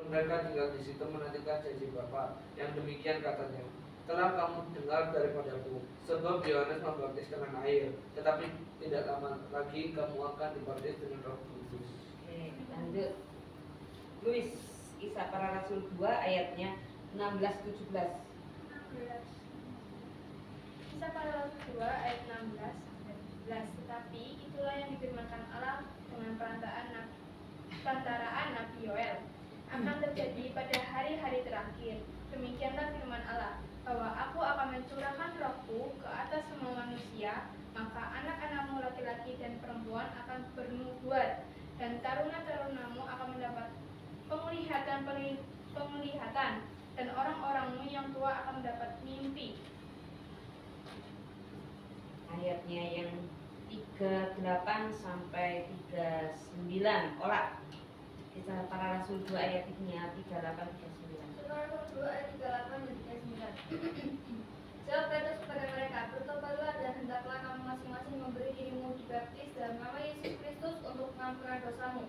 mereka tinggal di situ menantikan janji Bapa. Yang demikian katanya, telah kamu dengar daripadaku, sebab Yohanes membaptis dengan air, tetapi tidak lama lagi kamu akan dibaptis dengan Roh Kudus. Oke, lanjut. Luis, Kisah Para Rasul 2 ayatnya 16-17. Kisah Para Rasul 2 ayat 16-17. Tetapi itulah yang difirmankan Allah dengan perantaraan Nabi Yoel akan terjadi pada hari-hari terakhir. Demikianlah firman Allah, bahwa aku akan mencurahkan rohku ke atas semua manusia, maka anak-anakmu laki-laki dan perempuan akan bernubuat, dan taruna-tarunamu akan mendapat penglihatan, dan orang-orangmu yang tua akan mendapat mimpi. Ayatnya yang 38 sampai 39. Olah. Kisah Para Rasul 2 ayatnya 38-39. Surah 2 ayat 38 dan 39. Jawab Petrus kepada mereka, bertobatlah dan hendaklah kamu masing-masing memberi dirimu dibaptis dalam nama Yesus Kristus untuk pengampunan dosamu.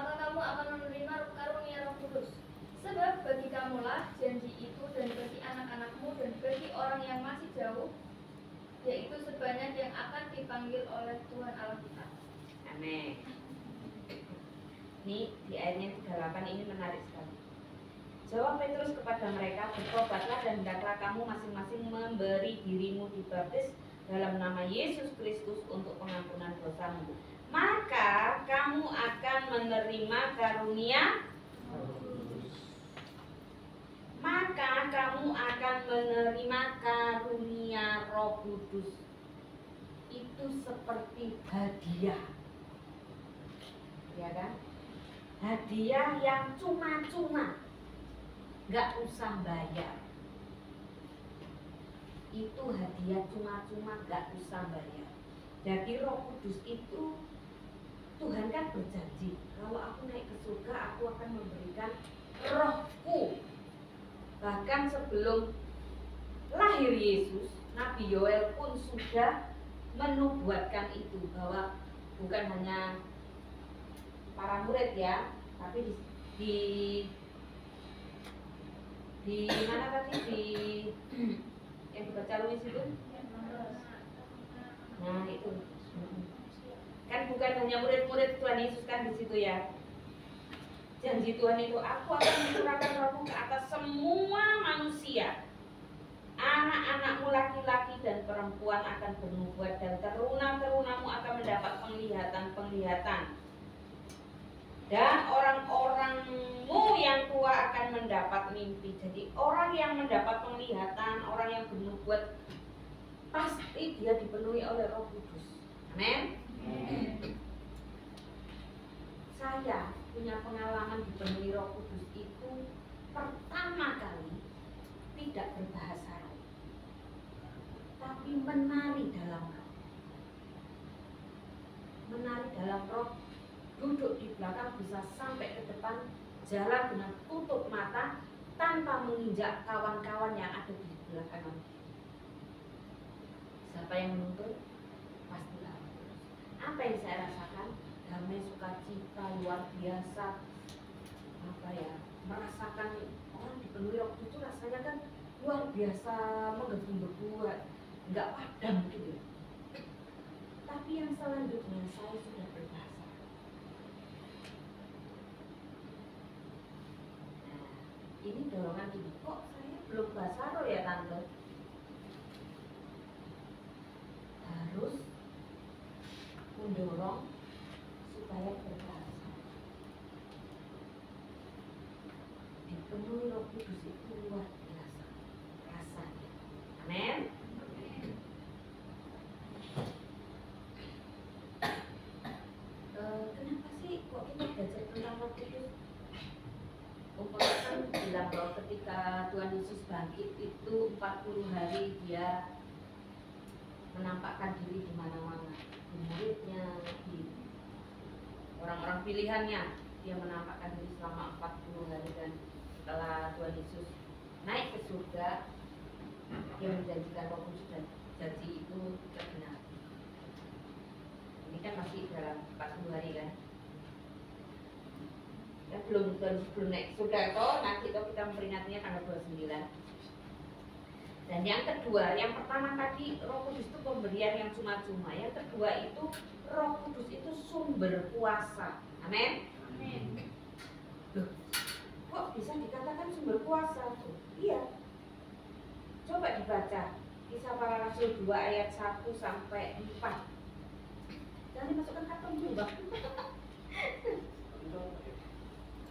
Maka kamu akan menerima karunia Roh Kudus. Sebab bagi kamulah janji itu, dan bagi anak-anakmu, dan bagi orang yang masih jauh, yaitu sebanyak yang akan dipanggil oleh Tuhan Allah kita. Amin. Ini di ayatnya 38 ini menarik sekali. Jawab Petrus kepada mereka, bertobatlah dan hendaklah kamu masing-masing memberi dirimu dibaptis dalam nama Yesus Kristus untuk pengampunan dosamu. Maka kamu akan menerima karunia Roh Kudus. Itu seperti hadiah, ya kan? Hadiah yang cuma-cuma, nggak usah bayar. Itu hadiah cuma-cuma, nggak usah bayar. Jadi Roh Kudus itu, Tuhan kan berjanji, kalau aku naik ke surga, aku akan memberikan Rohku. Bahkan sebelum lahir Yesus, Nabi Yoel pun sudah menubuatkan itu, bahwa bukan hanya para murid ya, tapi di mana tadi, di yang dibaca Luis itu, nah itu kan bukan hanya murid-murid Tuhan Yesus kan di situ ya. Janji Tuhan itu, aku akan mencurahkan rohku ke atas semua manusia. Anak-anakmu laki-laki dan perempuan akan bernubuat, dan teruna-terunamu akan mendapat penglihatan. Dan orang-orangmu yang tua akan mendapat mimpi. Jadi orang yang mendapat penglihatan, orang yang bernubuat, pasti dia dipenuhi oleh Roh Kudus. Amin. Saya punya pengalaman dipenuhi Roh Kudus itu pertama kali tidak berbahasa roh, tapi menari dalam roh, duduk di belakang bisa sampai ke depan, jalan dengan tutup mata tanpa menginjak kawan-kawan yang ada di belakang. Siapa yang menuntut? Pastilah. Apa yang saya rasakan? Damai, sukacita luar biasa. Apa ya? Merasakan orang dipenuhi Roh Kudus itu rasanya kan luar biasa, menggebu-gebu, nggak padam gitu. Tapi yang selanjutnya saya sudah berbahasa. Nah, ini dorongan ini, kok saya belum bahasa roh ya tante? Harus mendorong supaya berbahasa. Dipenuhi Roh Kudus itu luar biasa rasanya. Amin. Kenapa sih kok kita belajar tentang Roh Kudus? Umpama kan bilang bahwa ketika Tuhan Yesus bangkit itu 40 hari dia menampakkan diri di mana-mana, di muridnya, di orang-orang pilihannya. Dia menampakkan diri selama 40 hari, dan setelah Tuhan Yesus naik ke surga, dia menjanjikan Roh Kudus, dan janji itu tergenapi. Ini kan masih dalam 40 hari kan. Dan belum naik sudah toh, nanti toh kita memperingatinya tanggal 29. Dan yang kedua, yang pertama tadi Roh Kudus itu pemberian yang cuma-cuma. Yang kedua itu Roh Kudus itu sumber kuasa. Amin. Amin. Loh, kok bisa dikatakan sumber kuasa tuh? Iya. Coba dibaca Kisah Para Rasul 2 ayat 1 sampai 4. Jangan dimasukkan kantong dulu, Bang.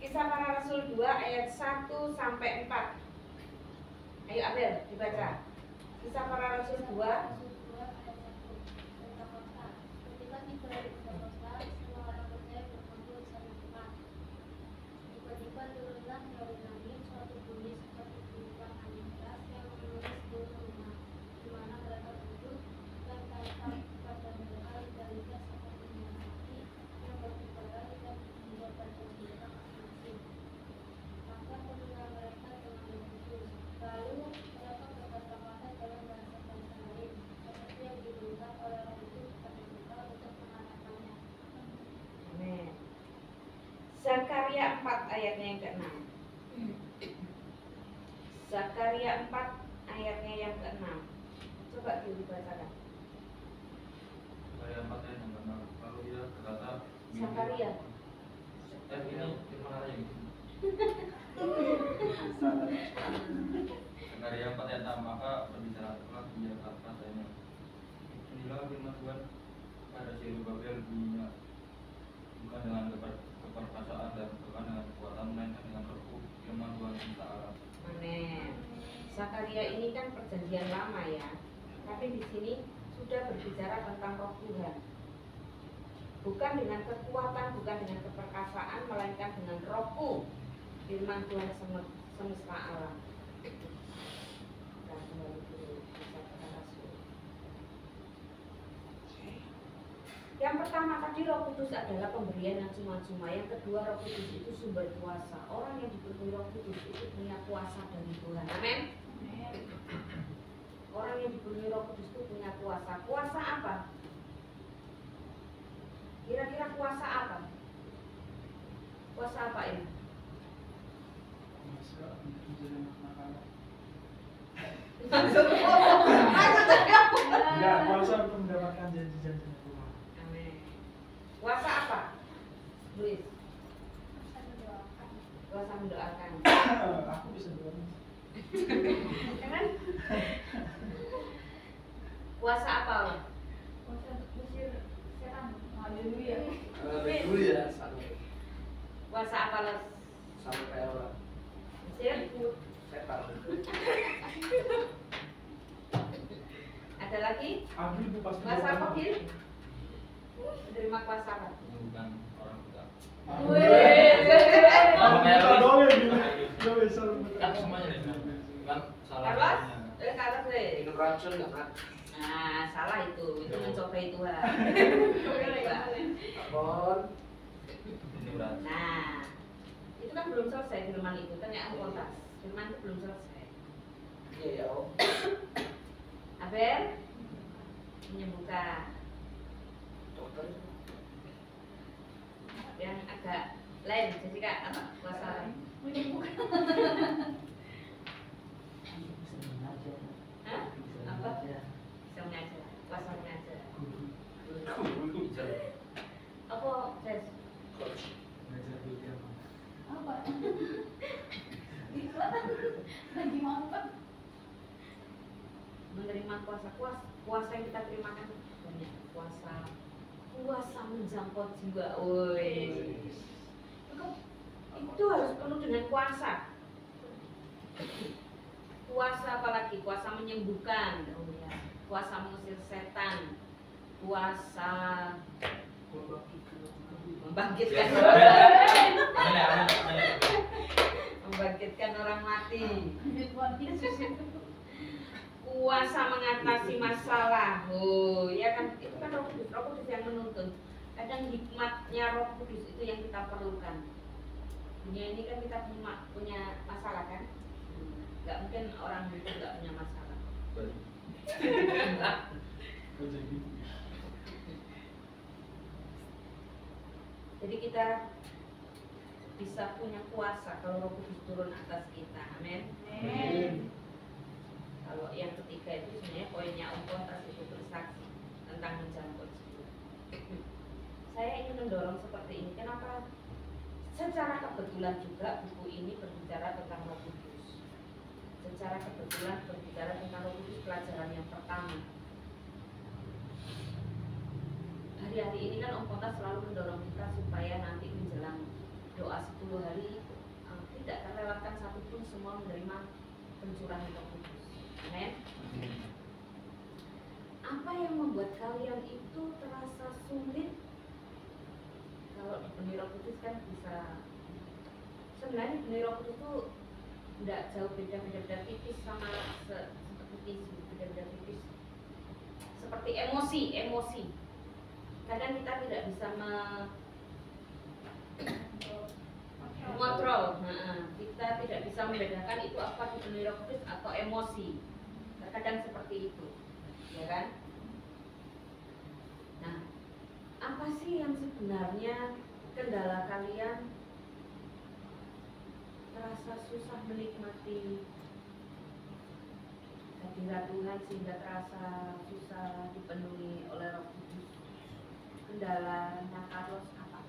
Kisah Para Rasul 2 ayat 1 sampai 4. Ayo Abel, dibaca. Kisah Para Rasul 2. Ketika tiba di kota, semua orang percaya berkumpul di satu tempat. Tiba-tiba turunlah dari langit suatu bunyi seperti tiupan angin keras yang menulis seluruh rumah, di mana mereka duduk, dan kata kepada mereka lidah-lidah seperti minyak api yang berkobaran dan menjadi senjata masing-masing. Maka pendengar mereka dengan kudus. Lalu mereka berkata-kata dalam bahasa-bahasa lain, seperti yang diberikan oleh Roh itu kepada mereka untuk mengatakannya. Amin. Zakaria 4 ayatnya yang ke-6. Zakaria 4 ayatnya yang ke-6. Coba dibacakan. Zakaria 4 ayat yang ke-6. Lalu ia berkata, Zakaria. Ini firman Allah yang Zakaria 4 ayat 6. Maka berbicaralah dia katanya, inilah firman Tuhan pada Zerubabel bunyinya, bukan dengan keperkasaan dan bukan dengan kekuatan, melainkan dengan Rohku, firman Tuhan kita Allah. Amin. Zakaria ini kan perjanjian lama ya. Tapi di sini sudah berbicara tentang Roh Tuhan. Bukan dengan kekuatan, bukan dengan keperkasaan, melainkan dengan Rohku, firman Tuhan semesta alam. Dan kembali ke Kisah Para Rasul. Yang pertama tadi Roh Kudus adalah pemberian yang cuma-cuma. Yang kedua Roh Kudus itu sumber kuasa. Orang yang dipenuhi Roh Kudus itu punya kuasa dari Tuhan. Amin. Orang yang dipenuhi Roh Kudus itu punya kuasa. Kuasa apa? Kira-kira kuasa apa? Kuasa apa ini? Ya, kuasa untuk mendapatkan janji-janji Tuhan. Amin. Kuasa apa? Luis. Kuasa mendoakan. Aku bisa doang. Kan? Kuasa apa? Kuasa untuk usir setan. Haleluya. Dulu ya, Kuasa apa Les? sama kayak orang Mesir? setan. Ada lagi? Agil itu pasti. Kuasa apa, Gil? Menerima kuasa apa? Bukan orang kita. Aku kita doang yang gini. Gak bisa. Kan semuanya nih, kan salah. Carlos? satunya. Carlos deh. Minum racun nggak kan? Nah, salah itu mencobai Tuhan. Bon. Ini berat. Nah, itu kan belum selesai firman itu, tanya kontas. Firman itu belum selesai. Iya ya om. Abel menyembuhkan. Dokter. Yang agak lain, Jessica apa? Kuasa lain. Hah? Apa? Bisa mengajar, kuasa mengajar. Apa, Jess? Coach. Apa? Lagi mampet. Menerima kuasa yang kita terima kan banyak. Kuasa menjangkau jiwa. Woi. Itu harus penuh dengan kuasa. Kuasa apalagi? Kuasa menyembuhkan. Oh ya. Kuasa mengusir setan. Kuasa membangkitkan membangkitkan orang mati. Kuasa mengatasi masalah. Oh, ya kan itu kan Roh Kudus yang menuntun. Kadang hikmatnya Roh Kudus itu yang kita perlukan. Dunia ini kan kita punya masalah kan? Gak mungkin orang itu gak punya masalah. Jadi kita bisa punya kuasa kalau Roh Kudus turun atas kita. Amin. Amin. Kalau yang ketiga itu sebenarnya poinnya Om Pontas itu bersaksi tentang menjangkau jiwa. Saya ingin mendorong seperti ini. Kenapa? Secara kebetulan juga buku ini berbicara tentang Roh Kudus. Secara kebetulan berbicara tentang Roh Kudus pelajaran yang pertama. Hari-hari ini kan Om Pontas selalu mendorong kita supaya nanti menjelang doa 10 hari tidak terlewatkan satupun, semua menerima pencurahan Roh Kudus. Amin. Apa yang membuat kalian itu terasa sulit? Kalau benih Roh Kudus kan bisa, sebenarnya benih Roh Kudus itu tidak jauh beda-beda tipis sama seperti tisu, beda-beda tipis seperti emosi. Kadang kita tidak bisa mengontrol, kita tidak bisa membedakan itu apa di benih Roh Kudus atau emosi. Terkadang seperti itu, ya kan? Nah, apa sih yang sebenarnya kendala kalian terasa susah menikmati hadirat Tuhan sehingga terasa susah dipenuhi oleh Roh Kudus? Kendalanya Carlos apa?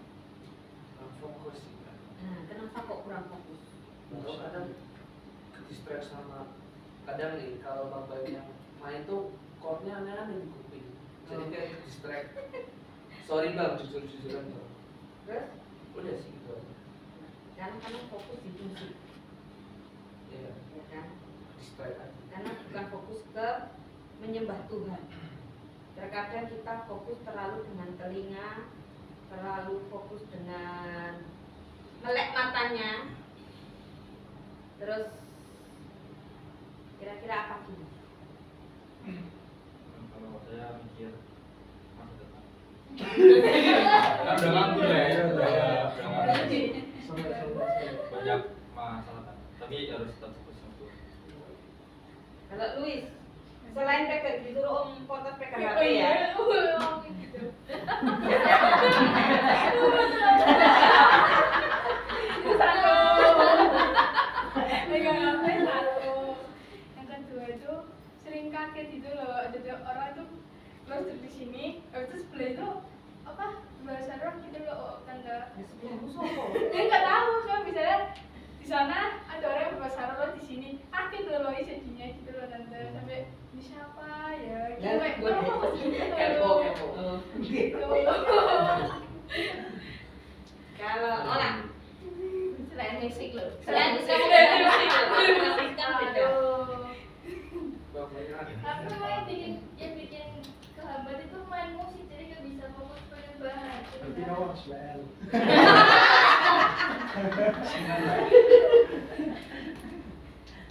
Kurang fokus sih kan. Nah, kenapa kok kurang fokus? Atau kadang distract sama, kadang nih kalau Bapak yang main tuh chordnya aneh-aneh di kuping, jadi kayak distract. Sorry Bang, jujur-jujuran Bang. Terus? Udah sih gitu aja. Karena kamu fokus di musik, Iya, ya kan? distract aja. Karena bukan fokus ke menyembah Tuhan. Terkadang kita fokus terlalu dengan telinga, terlalu fokus dengan melek matanya. Terus kira-kira apa sih? Kalau saya mikir masa depan. Kan Udah ngantuk ya, udah ngantuk. Sorry. Banyak masalah kan. Tapi harus tetap fokus untuk. Kalau Luis, selain pegang disuruh Om Pontas pegang HP Oh ya. iya, ngomong gitu. Satu. Megang HP satu. Yang kedua itu sering kaget gitu loh. Ada orang tuh masuk di sini, habis itu sebelah itu apa bahasa roh gitu loh, tante. Di sebelahmu sopo? Ya nggak tahu, soalnya misalnya di sana ada orang yang berbahasa roh di sini, kaget loh jadinya gitu loh tante. Sampai ini siapa ya? Gitu Ya, kayak buat terus gitu. Kepo. Gitu. Kalau orang Selain musik loh. selain musik kan beda. Aduh. Bapaknya Tapi memang yang bikin kehambat itu main musik, jadi nggak bisa fokus penyembahan. Berarti kamu harus WL.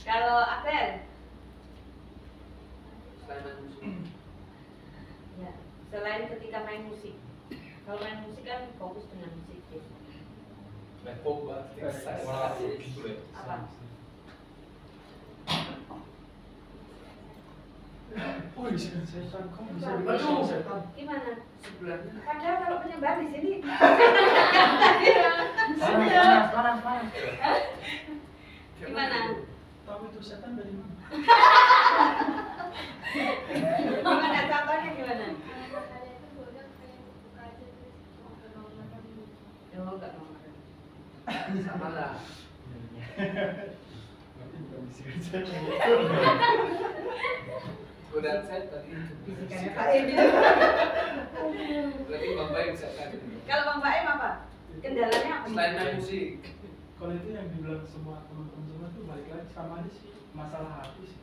Kalau Abel, selain main musik. ya, selain ketika main musik, kalau main musik kan fokus dengan musik ya. Laptop banget. Malah gitu ya. Apa? Oh, bisa setan. Kamu bisa Aduh. bikin setan. Gimana? Sebelahnya Padahal kalau penyembah di sini, Panas. Gimana? Tahu itu setan dari mana? gimana contohnya gimana? Kalian itu bodoh kayak buka aja terus nggak mau makan dulu. Oh, enggak mau makan. sama lah. Berarti bukan bisikan setan. Godaan setan itu. Bisikannya Pak Em itu. Berarti Bapak yang setan. Kalau Bang Pak Em apa? Kendalanya apa? Selain main musik. Kalau itu yang dibilang semua teman-teman semua itu balik lagi sama aja sih, masalah hati sih.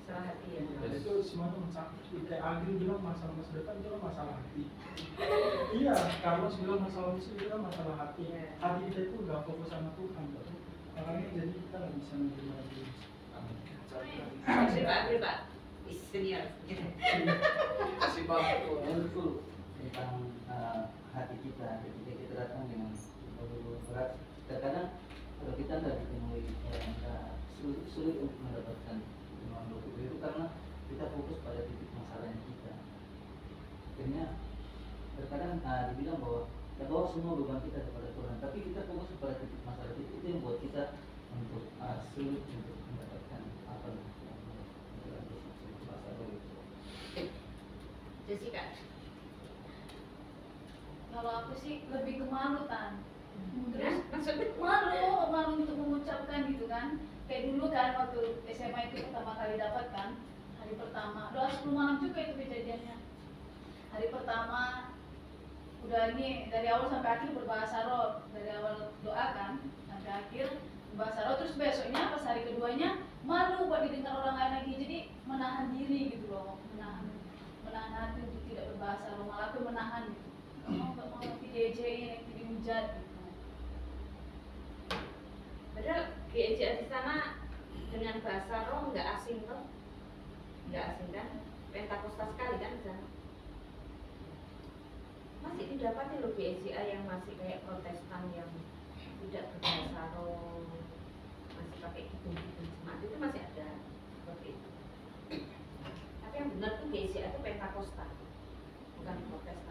Salah hati ya. Dan itu semuanya masalah. Kayak Agri bilang masalah masa depan itu kan masalah hati. Iya, Carlos bilang masalah musik itu kan masalah hati. Iya. Hati kita itu nggak fokus sama Tuhan, Bro. Makanya jadi kita nggak bisa menerima Yesus. Kasih Pak Agri Pak. Senior. Kasih Bapak tuh. Betul tentang hati kita ketika kita datang dengan berbau berat. Terkadang kalau kita tidak dipenuhi sulit untuk mendapatkan firman Roh Kudus itu karena kita fokus pada titik masalahnya kita. Akhirnya terkadang dibilang bahwa kita bawa semua beban kita kepada Tuhan, tapi kita fokus kepada titik masalah itu yang buat kita untuk sulit untuk mendapatkan apa yang dalam bahasa itu. Jessica. Kalau aku sih lebih ke malu kan. Terus Maksudnya malu untuk mengucapkan gitu kan. Kayak dulu kan waktu SMA itu pertama kali dapat kan, hari pertama doa 10 malam juga itu kejadiannya. Hari pertama udah ini dari awal sampai akhir berbahasa roh, dari awal doa kan sampai akhir berbahasa roh, terus besoknya pas hari keduanya malu buat didengar orang lain lagi, jadi menahan diri gitu loh, menahan hati untuk tidak berbahasa roh, malah aku menahan gitu, nggak mau nanti diajain, nanti dihujat gitu. padahal GEJ di sana dengan bahasa roh nggak asing toh, nggak asing kan, Pentakosta sekali kan di sana. Masih didapati loh GEJA yang masih kayak Protestan yang tidak berbahasa roh, masih pakai hidung-hidung jemaat, itu masih ada seperti itu. Tapi yang benar tuh GEJA itu Pentakosta, bukan Protestan.